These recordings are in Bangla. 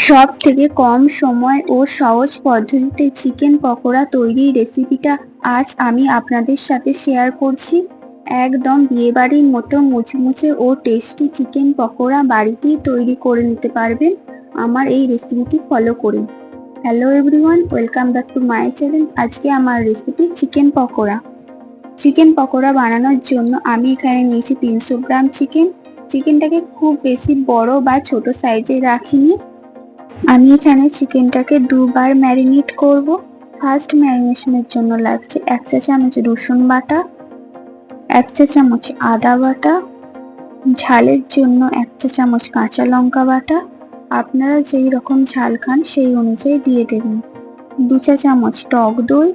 সব থেকে কম সময় ও সহজ পদ্ধতিতে চিকেন পকোড়া তৈরির রেসিপিটা আজ আমি আপনাদের সাথে শেয়ার করছি। একদম বিয়েবাড়ির মতো মুচমুচে ও টেস্টি চিকেন পকোড়া বাড়িতেই তৈরি করে নিতে পারবেন আমার এই রেসিপিটি ফলো করুন। Hello everyone, welcome back to my channel. আজকে আমার recipe chicken pakora. Chicken pakora বানানোর জন্য আমি এখানে নিয়েছি 300 গ্রাম চিকেন। চিকেনটাকে খুব বেশি বড় বা ছোট সাইজে রাখিনি। আমি এখানে চিকেনটাকে দুবার ম্যারিনেট করব। ফার্স্ট ম্যারিনেশনের জন্য লাগছে 1 চা চামচ রসুন বাটা, 1 চা চামচ আদা বাটা, ঝালের জন্য 1 চা চামচ কাঁচা লঙ্কা বাটা। আপনারা যেই রকম ঝাল খান সেই অনুযায়ী দিয়ে দেবেন। 2 চা চামচ টক দই,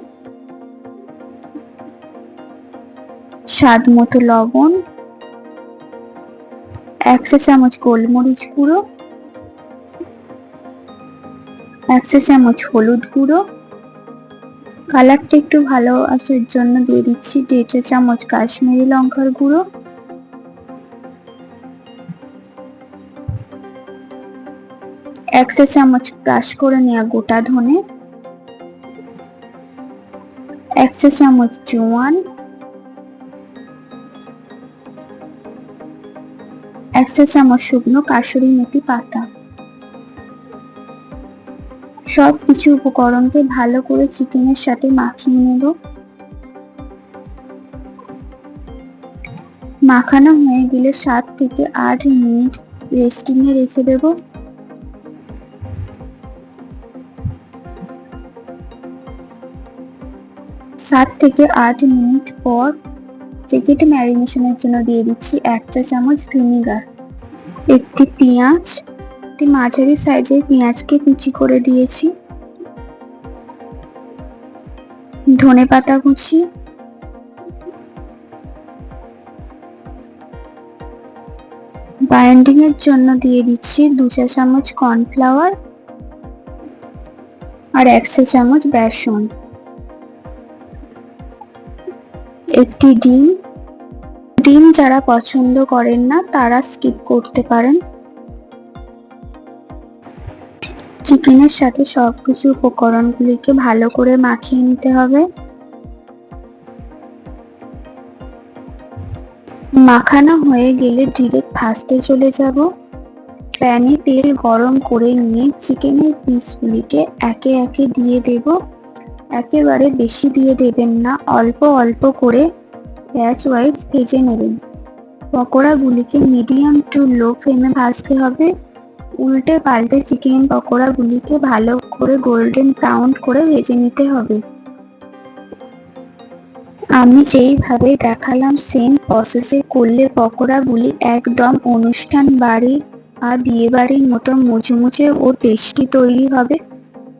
স্বাদ মতো লবণ, 1 চা চামচ গোলমরিচ গুঁড়ো, 1 চা চামচ হলুদ গুঁড়ো, কালারটা একটু ভালো আসার জন্য দিয়ে দিচ্ছি 1.5 চা চামচ কাশ্মীরি লঙ্কার গুঁড়ো, 1 চা চামচ ক্রাশ করে নেওয়া গোটা ধনে, 1 চা চামচ জোয়ান, 1 চা চামচ শুকনো কাসুরি মেথি পাতা। সব কিছু উপকরণকে ভালো করে চিকেনের সাথে মাখিয়ে নেব। মাখানো হয়ে গেলে 7 থেকে 8 মিনিট রেস্টিং এ রেখে দেব। সাত থেকে 8 মিনিট পর চিকেন ম্যারিনেশনের জন্য দিয়ে দিচ্ছি 1 চা চামচ ভিনেগার, একটি পেঁয়াজ, একটি মাঝারি সাইজের পেঁয়াজকে কুচি করে দিয়েছি, ধনেপাতা কুচি, বাইন্ডিং এর জন্য দিয়ে দিচ্ছি 2 চা চামচ কর্নফ্লাওয়ার আর 1 চা চামচ বেসন, একটি ডিম। ডিম যারা পছন্দ করেন না তারা স্কিপ করতে পারেন। চিকেনের সাথে সবকিছু উপকরণগুলিকে ভালো করে মাখিয়ে নিতে হবে। মাখানো হয়ে গেলে ডিরেক্ট ভাজতে চলে যাব। প্যানে তেল গরম করে নিয়ে চিকেনের পিসগুলিকে একে একে দিয়ে দেব। একেবারে বেশি দিয়ে দেবেন না, অল্প অল্প করে ব্যাচ ওয়াইজ ভেজে নেবেন। পকোড়াগুলিকে মিডিয়াম টু লো ফ্লেমে ভাজতে হবে। উল্টে পাল্টে চিকেন পকোড়াগুলিকে ভালো করে গোল্ডেন ব্রাউন করে ভেজে নিতে হবে। আমি যেইভাবে দেখালাম সেম প্রসেসে করলে পকোড়াগুলি একদম অনুষ্ঠান বাড়ি বা বিয়ে বাড়ির মতো মুচমুচে ও টেস্টি তৈরি হবে।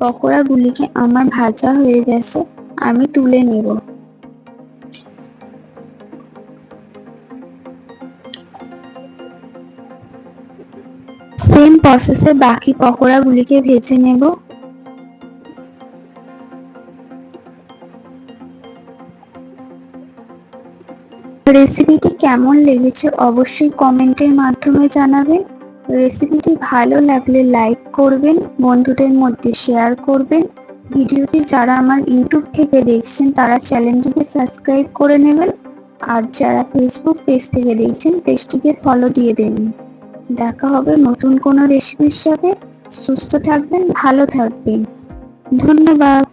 পকোড়াগুলিকে আমার ভাজা হয়ে গেছে, আমি তুলে নেব। সেম প্রসেসে বাকি পকোড়াগুলিকে ভেজে নেব। রেসিপিটি কেমন লেগেছে অবশ্যই কমেন্টের মাধ্যমে জানাবেন। রেসিপিটি ভালো লাগলে লাইক করবেন, বন্ধুদের মধ্যে শেয়ার করবেন। ভিডিওটি যারা আমার ইউটিউব থেকে দেখছেন তারা চ্যানেলটিকে সাবস্ক্রাইব করে নেবেন, আর যারা ফেসবুক পেজ থেকে দেখছেন পেজটিকে ফলো দিয়ে দেবেন। দেখা হবে নতুন কোনো রেসিপির সাথে। সুস্থ থাকবেন, ভালো থাকবেন। ধন্যবাদ।